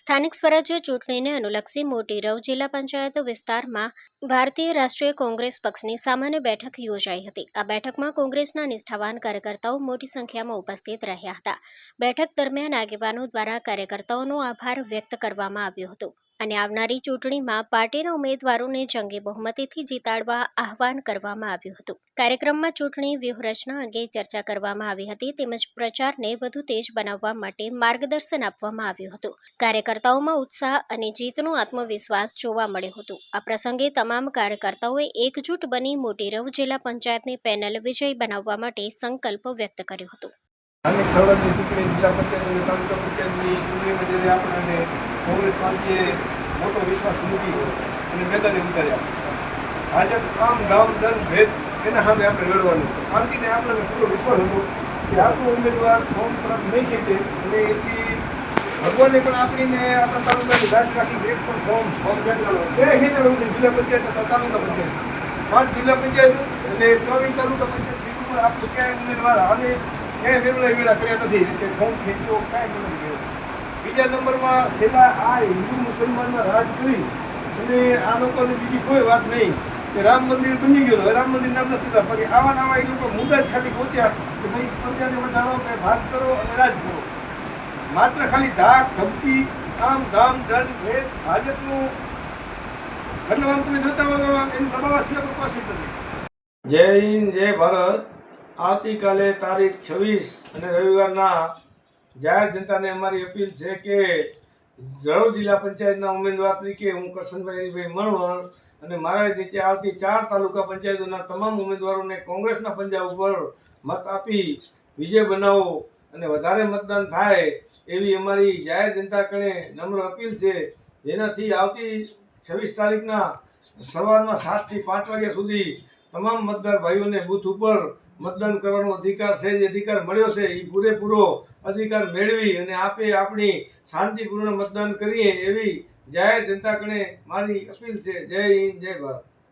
સ્થાનિક સ્વરાજ્ય ચૂંટણીને અનુલક્ષી મોટી રવ જિલ્લા પંચાયત વિસ્તારમાં ભારતીય રાષ્ટ્રીય કોંગ્રેસ પક્ષની સામાન્ય બેઠક યોજાઈ હતી। આ બેઠકમાં કોંગ્રેસના નિષ્ઠાવાન કાર્યકર્તાઓ મોટી સંખ્યામાં ઉપસ્થિત રહ્યા હતા। બેઠક દરમિયાન આગેવાનો દ્વારા કાર્યકર્તાઓનો આભાર વ્યક્ત કરવામાં આવ્યો હતો અને આવનારી ચૂંટણીમાં પાર્ટીના ઉમેદવારોને જંગી બહુમતીથી જીતાડવા આહવાન કરવામાં આવ્યું હતું। કાર્યક્રમમાં ચૂંટણી વ્યૂહરચના અંગે ચર્ચા કરવામાં આવી હતી તેમજ પ્રચારને વધુ તેજ બનાવવા માટે માર્ગદર્શન આપવામાં આવ્યું હતું। કાર્યકર્તાઓમાં ઉત્સાહ અને જીતનો આત્મવિશ્વાસ જોવા મળ્યો હતો। આ પ્રસંગે તમામ કાર્યકર્તાઓએ એકજૂટ બની મોટી રવ જિલ્લા પંચાયતની પેનલ વિજય બનાવવા માટે સંકલ્પ વ્યક્ત કર્યો હતો। કોંગ્રેસ પાર્ટીએ મોટો વિશ્વાસ મૂકી અને મેદાને ઉતાર્યા। આજે કામ ગામ દન ભેદ એના સામે આપણે લડવાનું છે। પાર્ટીને આપણે પૂરો વિશ્વાસ હતો કે આપણો ઉમેદવાર ફોર્મ પરત નહીં ખેંચે અને એથી ભગવાને પણ આપણીને આપણા તાલુકાની રાજ રાખી એક પણ ફોર્મ ખેંચાડો તે ખેંચાડવું છે। જિલ્લા પંચાયત તથા તાલુકા પંચાયત 5 જિલ્લા પંચાયત અને 24 તાલુકા પંચાયત સીટ ઉપર આપણું ક્યાંય ઉમેદવાર અને ક્યાંય વેવલા કર્યા નથી કે ફોર્મ ખેંચ્યો કાંઈ નથી કર્યો। બીજા નંબરમાં છેલ્લા આ હિન્દુ મુસલમાનમાં રાજ કરી અને આ લોકોને બીજી કોઈ વાત નહીં કે રામ મંદિર બની ગયું રામ મંદિર નામ નથી થતા પછી આવા નવા એ લોકો મુદ્દા જ ખાલી પહોંચ્યા કે ભાઈ પ્રજાને વધારો કે ભાગ કરો અને રાજ કરો। માત્ર ખાલી ધાક ધમકી આમ ધામ દંડ ભેદ ભાજપનું મતલબ આમ તમે જોતા હોય એનું દબાવવા સિવાય કોઈ કોશિશ નથી। જય હિન્દ જય ભારત। આવતીકાલે તારીખ 26 અને રવિવારના જાહેર જનતાને અમારી અપીલ છે કે જળોદ જિલ્લા પંચાયતના ઉમેદવાર તરીકે હું કરશનભાઈ હરિભાઈ મણવર અને મારા નીચે આવતી 4 તાલુકા પંચાયતોના તમામ ઉમેદવારોને કોંગ્રેસના પંજા ઉપર મત આપી વિજય બનાવો અને વધારે મતદાન થાય એવી અમારી જાહેર જનતા કણે નમ્ર અપીલ છે। જેનાથી આવતી 26 તારીખના સવારમાં 7 થી 5 વાગ્યા સુધી તમામ મતદાર ભાઈઓને બૂથ ઉપર મતદાન કરવાનો અધિકાર છે। જે અધિકાર મળ્યો છે એ પૂરેપૂરો અધિકાર મેળવી અને આપણી શાંતિપૂર્ણ મતદાન કરીએ એવી જાહેર જનતા કણે મારી અપીલ છે। જય હિન્દ જય ભારત।